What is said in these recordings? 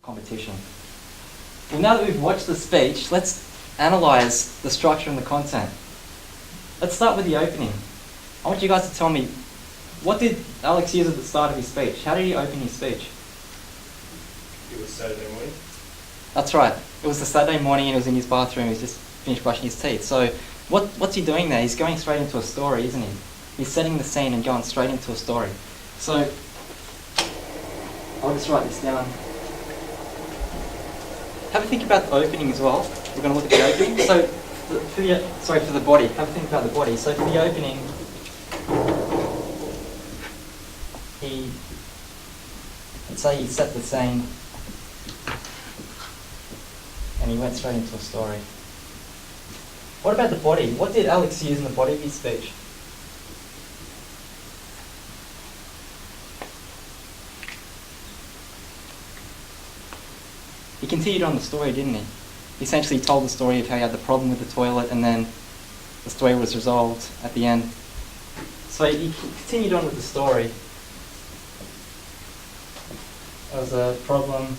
competition. Well, now that we've watched the speech, let's analyse the structure and the content. Let's start with the opening. I want you guys to tell me, what did Alex use at the start of his speech? How did he open his speech? It was Saturday morning. That's right. It was the Saturday morning and he was in his bathroom. He's just finished brushing his teeth. So what's he doing there? He's going straight into a story, isn't he? He's setting the scene and going straight into a story. So I'll just write this down. Have a think about the opening as well. We're going to look at the opening. So for the body. Have a think about the body. So for the opening, let's say he set the scene and he went straight into a story. What about the body? What did Alex use in the body of his speech? He continued on the story, didn't he? He essentially told the story of how he had the problem with the toilet and then the story was resolved at the end. So he continued on with the story. There was a problem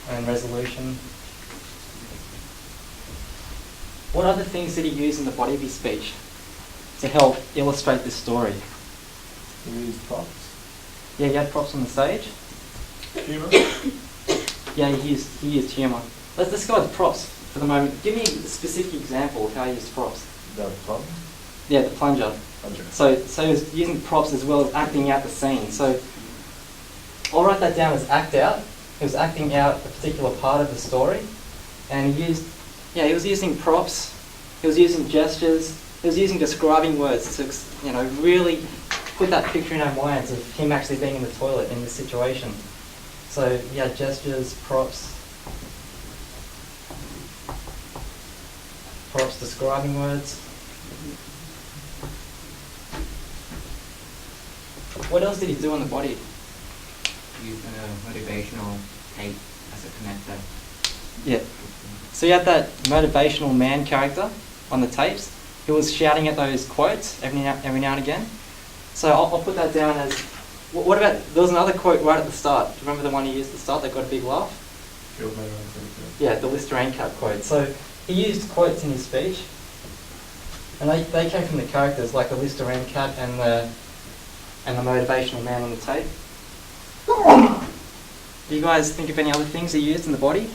and resolution. What other things did he use in the body of his speech to help illustrate this story? He used props. Yeah, he had props on the stage. Humour. Yeah, he used humour. Let's go with props for the moment. Give me a specific example of how he used props. The plum. Yeah, the plunger. Plunger. So he was using props as well as acting out the scene. So I'll write that down as act out. He was acting out a particular part of the story, and he was using props. He was using gestures. He was using describing words to really put that picture in our minds of him actually being in the toilet in this situation. So yeah, gestures, props, describing words. What else did he do on the body? Use a motivational tape as a connector. Yeah. So you had that motivational man character on the tapes. He was shouting at those quotes every now and again. So I'll put that down as. What about, there was another quote right at the start. Do you remember the one he used at the start that got a big laugh? Yeah, the Listerine cap quote. So he used quotes in his speech, and they came from the characters like the Listerine cap and the motivational man on the tape. Do you guys think of any other things he used in the body?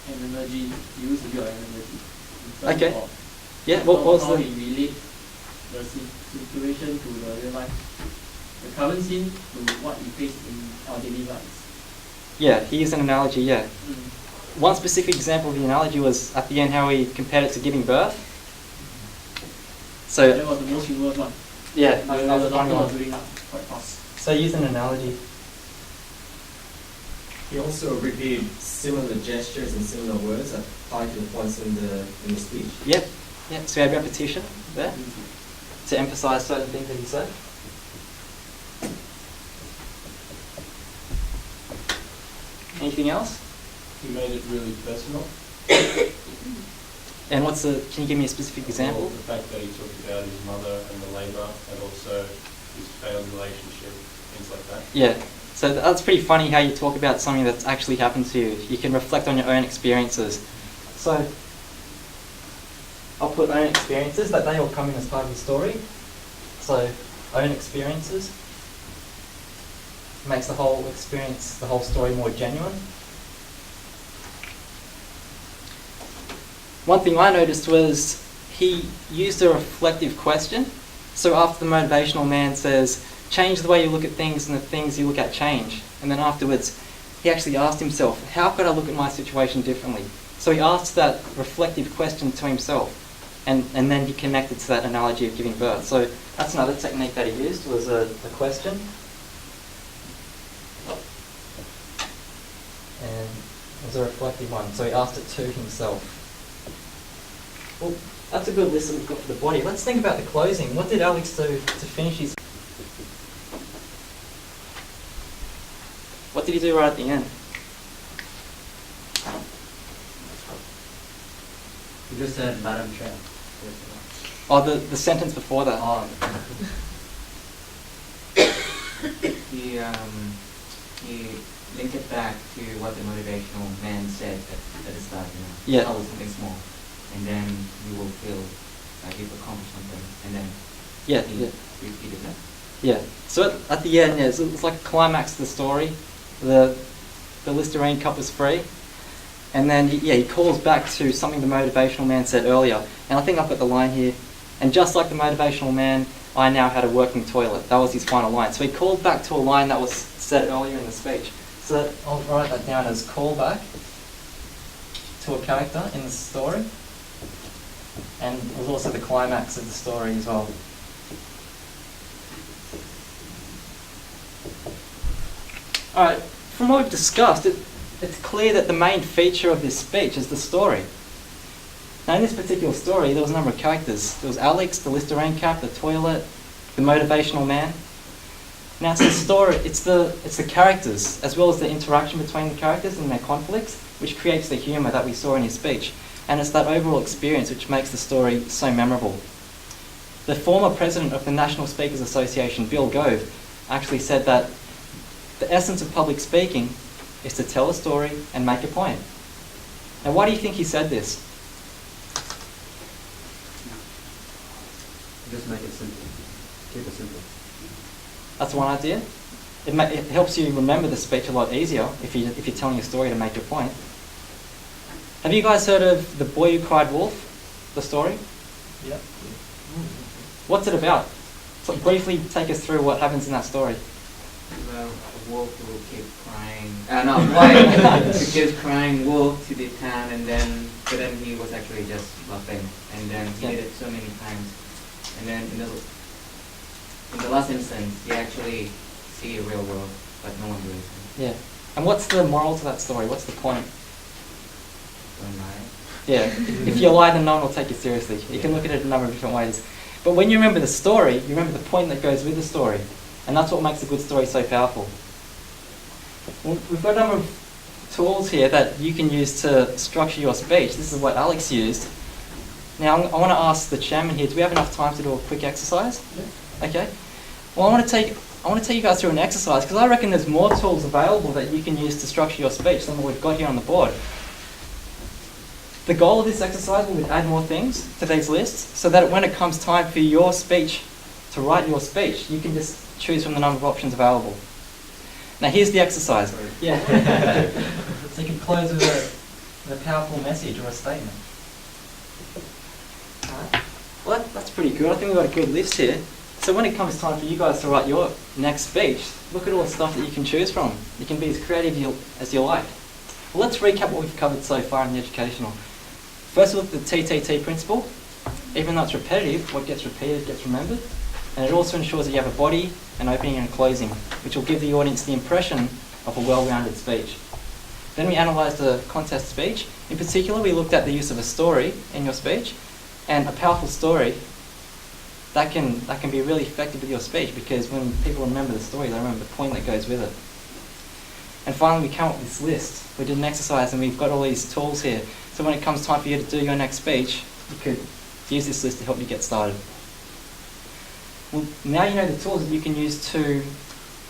Energy, use your energy. Okay. Yeah, what was how the... he relate the situation to the real life, the current scene to what we face in our daily lives. Yeah, he used an analogy, yeah. One specific example of the analogy was at the end how he compared it to giving birth. So That was the most humorous one. yeah, The that was a funny doctor was one. doing that quite fast. So he used an analogy. He also repeated similar gestures and similar words that apply to the points in the speech. Yep. So we had repetition there to emphasise certain things that he said. Anything else? He made it really personal. And can you give me a specific example? Well, the fact that he talked about his mother and the labour and also his failed relationship, things like that. Yeah. So that's pretty funny how you talk about something that's actually happened to you. You can reflect on your own experiences. So I'll put own experiences, that they all come in as part of the story. So own experiences makes the whole experience, the whole story more genuine. One thing I noticed was he used a reflective question. So after the motivational man says, change the way you look at things and the things you look at change. And then afterwards, he actually asked himself, how could I look at my situation differently? So he asked that reflective question to himself. And then he connected to that analogy of giving birth. So that's another technique that he used, was a question. And it was a reflective one. So he asked it to himself. Well, that's a good list that we've got for the body. Let's think about the closing. What did Alex do to finish his... What did he do right at the end? You just said Madam Chair. Oh, the sentence before that. Oh. He link it back to what the motivational man said at the start, Yeah. Start with something small, and then you will feel like you've accomplished something, and then Yeah, he yeah. repeated that. Yeah. So at the end, yeah, it's like a climax of the story. The Listerine cup was free. And then, he calls back to something the motivational man said earlier. And I think I've got the line here. And just like the motivational man, I now had a working toilet. That was his final line. So he called back to a line that was said earlier in the speech. So I'll write that down as callback to a character in the story. And it was also the climax of the story as well. Alright, from what we've discussed, it's clear that the main feature of this speech is the story. Now in this particular story, there was a number of characters. There was Alex, the Listerine cap, the toilet, the motivational man. Now it's the story, it's the characters, as well as the interaction between the characters and their conflicts, which creates the humour that we saw in his speech. And it's that overall experience which makes the story so memorable. The former president of the National Speakers Association, Bill Gove, actually said that the essence of public speaking is to tell a story and make a point. Now why do you think he said this? Just make it simple. Keep it simple. That's one idea. It helps you remember the speech a lot easier if you're telling a story to make your point. Have you guys heard of The Boy Who Cried Wolf, the story? Yeah. What's it about? So briefly take us through what happens in that story. Well, a wolf will keep crying. No, boy who keeps crying wolf to the town, but then he was actually just laughing, and then he did it so many times, and then in the last instance, he actually see a real world, but no one believes him. Yeah. And what's the moral to that story? What's the point? Don't lie. Yeah. If you lie, then no one will take you seriously. You can look at it a number of different ways. But when you remember the story, you remember the point that goes with the story. And that's what makes a good story so powerful. Well, we've got a number of tools here that you can use to structure your speech. This is what Alex used. Now, I want to ask the chairman here, do we have enough time to do a quick exercise? Yeah. Okay. Well, I want to take you guys through an exercise because I reckon there's more tools available that you can use to structure your speech than what we've got here on the board. The goal of this exercise will be to add more things to these lists so that when it comes time for your speech, to write your speech, you can just choose from the number of options available. Now here's the exercise. Yeah. So you can close with a powerful message or a statement. Alright. Well, that's pretty good. I think we've got a good list here. So when it comes time for you guys to write your next speech, look at all the stuff that you can choose from. You can be as creative as you like. Well, let's recap what we've covered so far in the educational. First, we looked at the TTT principle. Even though it's repetitive, what gets repeated gets remembered. And it also ensures that you have a body, an opening and a closing, which will give the audience the impression of a well-rounded speech. Then we analysed the contest speech. In particular, we looked at the use of a story in your speech, and a powerful story that can be really effective with your speech because when people remember the story, they remember the point that goes with it. And finally, we came up with this list. We did an exercise and we've got all these tools here. So when it comes time for you to do your next speech, you could use this list to help you get started. Well, now you know the tools that you can use to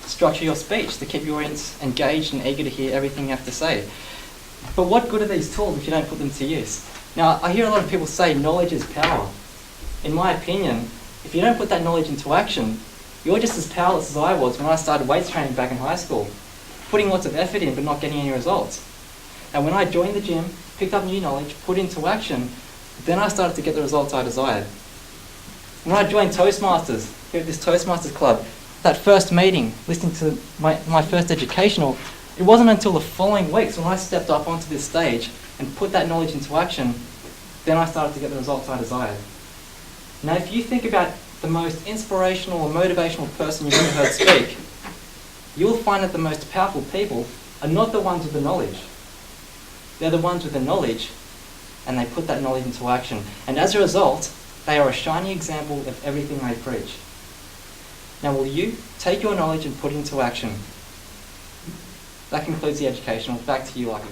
structure your speech, to keep your audience engaged and eager to hear everything you have to say. But what good are these tools if you don't put them to use? Now, I hear a lot of people say knowledge is power. In my opinion, if you don't put that knowledge into action, you're just as powerless as I was when I started weights training back in high school, putting lots of effort in but not getting any results. And when I joined the gym, picked up new knowledge, put into action, then I started to get the results I desired. When I joined Toastmasters, here at this Toastmasters club, that first meeting, listening to my first educational, it wasn't until the following weeks when I stepped up onto this stage and put that knowledge into action, then I started to get the results I desired. Now, if you think about the most inspirational or motivational person you've ever heard speak, you'll find that the most powerful people are not the ones with the knowledge. They're the ones with the knowledge, and they put that knowledge into action. And as a result, they are a shining example of everything they preach. Now, will you take your knowledge and put it into action? That concludes the educational. Back to you, Lucky.